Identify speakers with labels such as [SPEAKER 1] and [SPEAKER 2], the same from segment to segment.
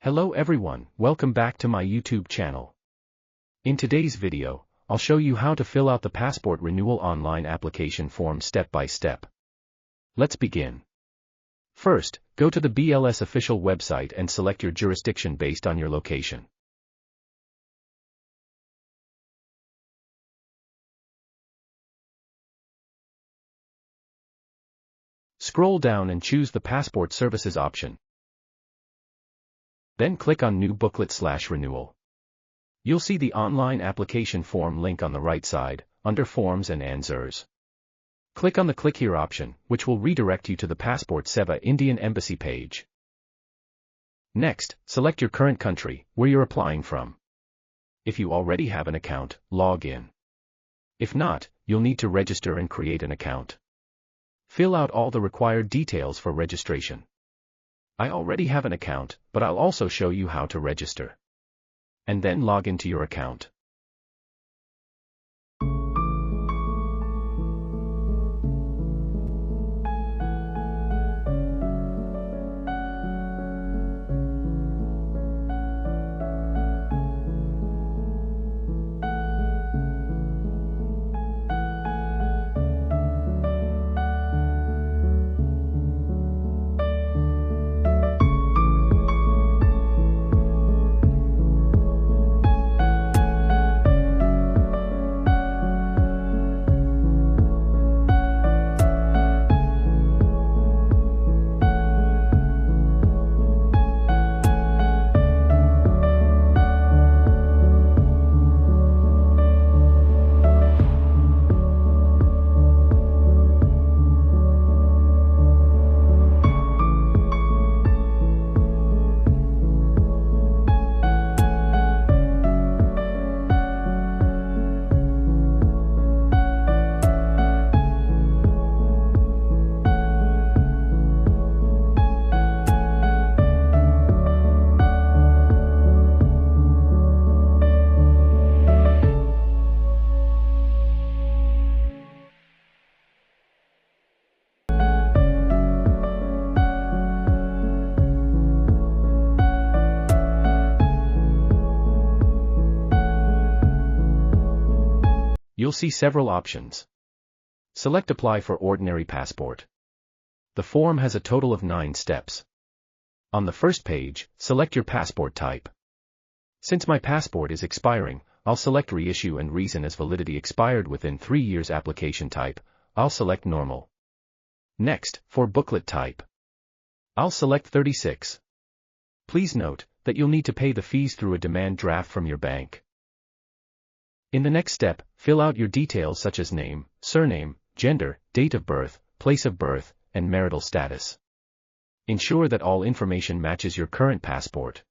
[SPEAKER 1] Hello everyone, welcome back to my YouTube channel. In today's video, I'll show you how to fill out the passport renewal online application form step by step. Let's begin. First, go to the BLS official website and select your jurisdiction based on your location. Scroll down and choose the Passport Services option. Then click on New Booklet/Renewal. You'll see the online application form link on the right side, under Forms and Answers. Click on the Click Here option, which will redirect you to the Passport Seva Indian Embassy page. Next, select your current country, where you're applying from. If you already have an account, log in. If not, you'll need to register and create an account. Fill out all the required details for registration. I already have an account, but I'll also show you how to register. And then log into your account. You'll see several options. Select Apply for Ordinary Passport. The form has a total of 9 steps. On the first page, select your passport type. Since my passport is expiring, I'll select Reissue and reason as validity expired within 3 years. Application type, I'll select Normal. Next, for booklet type, I'll select 36. Please note that you'll need to pay the fees through a demand draft from your bank. In the next step, fill out your details such as name, surname, gender, date of birth, place of birth, and marital status. Ensure that all information matches your current passport.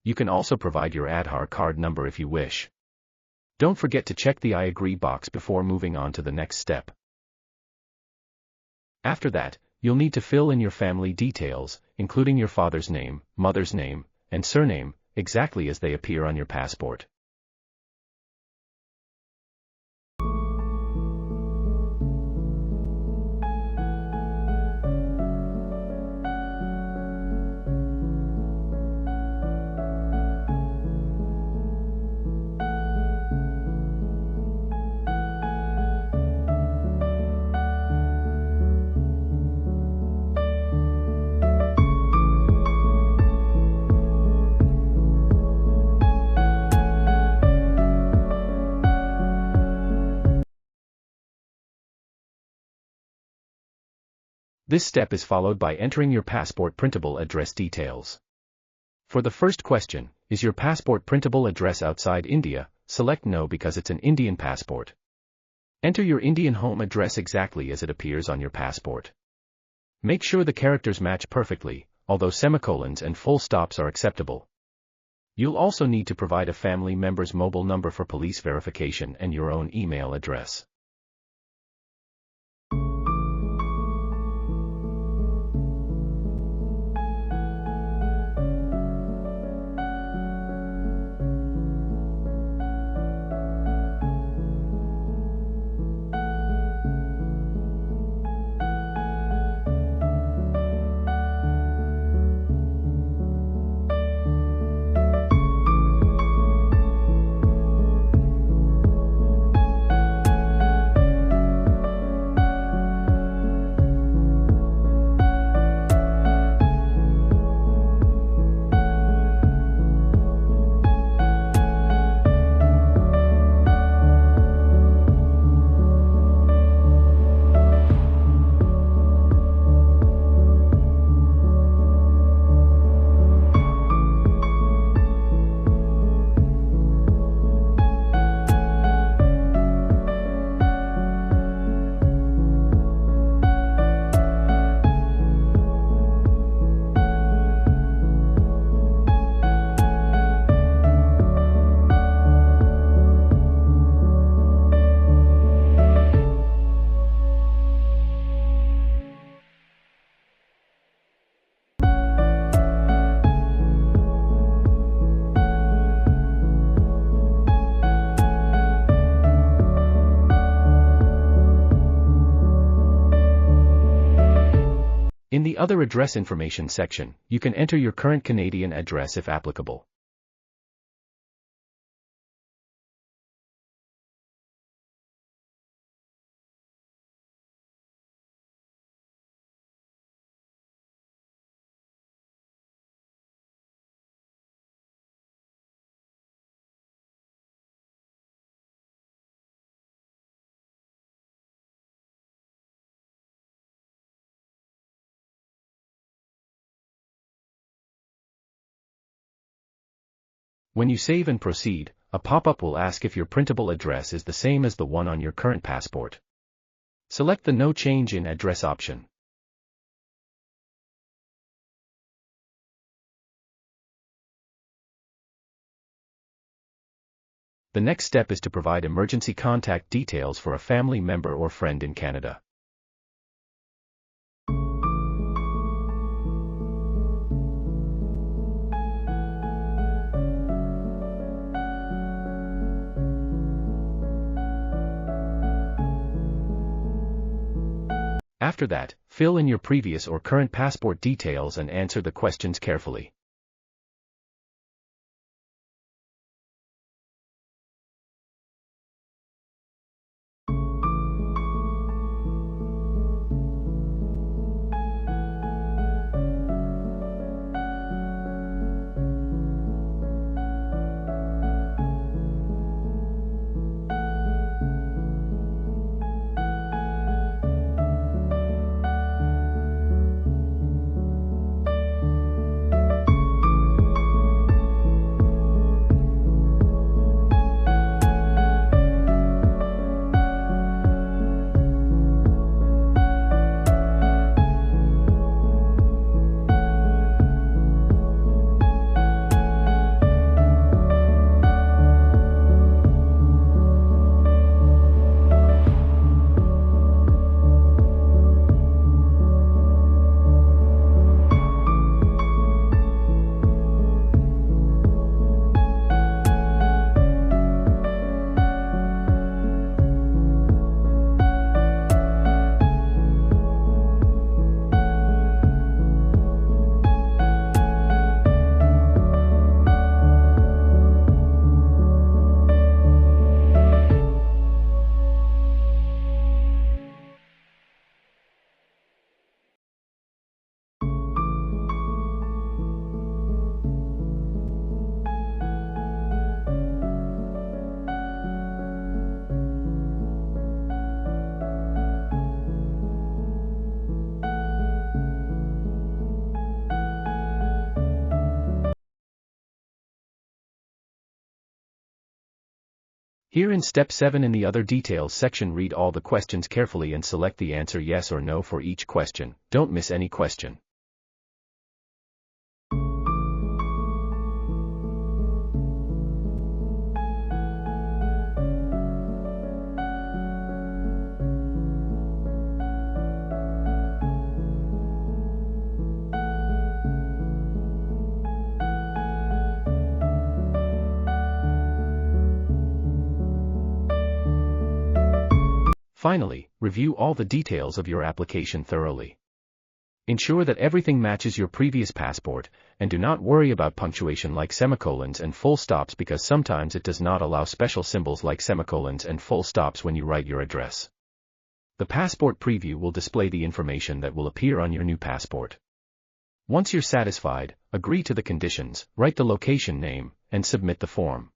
[SPEAKER 1] You can also provide your Aadhaar card number if you wish. Don't forget to check the I agree box before moving on to the next step. After that, you'll need to fill in your family details, including your father's name, mother's name, and surname, exactly as they appear on your passport. This step is followed by entering your passport printable address details. For the first question, is your passport printable address outside India? Select no because it's an Indian passport. Enter your Indian home address exactly as it appears on your passport. Make sure the characters match perfectly, although semicolons and full stops are acceptable. You'll also need to provide a family member's mobile number for police verification and your own email address. In the Other Address Information section, you can enter your current Canadian address if applicable. When you save and proceed, a pop-up will ask if your printable address is the same as the one on your current passport. Select the No Change in Address option. The next step is to provide emergency contact details for a family member or friend in Canada. After that, fill in your previous or current passport details and answer the questions carefully. Here in Step 7 in the Other Details section, read all the questions carefully and select the answer yes or no for each question. Don't miss any question. Finally, review all the details of your application thoroughly. Ensure that everything matches your previous passport, and do not worry about punctuation like semicolons and full stops, because sometimes it does not allow special symbols like semicolons and full stops when you write your address. The passport preview will display the information that will appear on your new passport. Once you're satisfied, agree to the conditions, write the location name, and submit the form.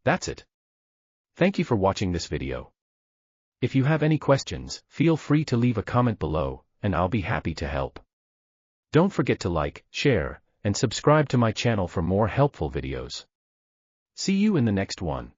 [SPEAKER 1] That's it. Thank you for watching this video. If you have any questions, feel free to leave a comment below, and I'll be happy to help. Don't forget to like, share, and subscribe to my channel for more helpful videos. See you in the next one.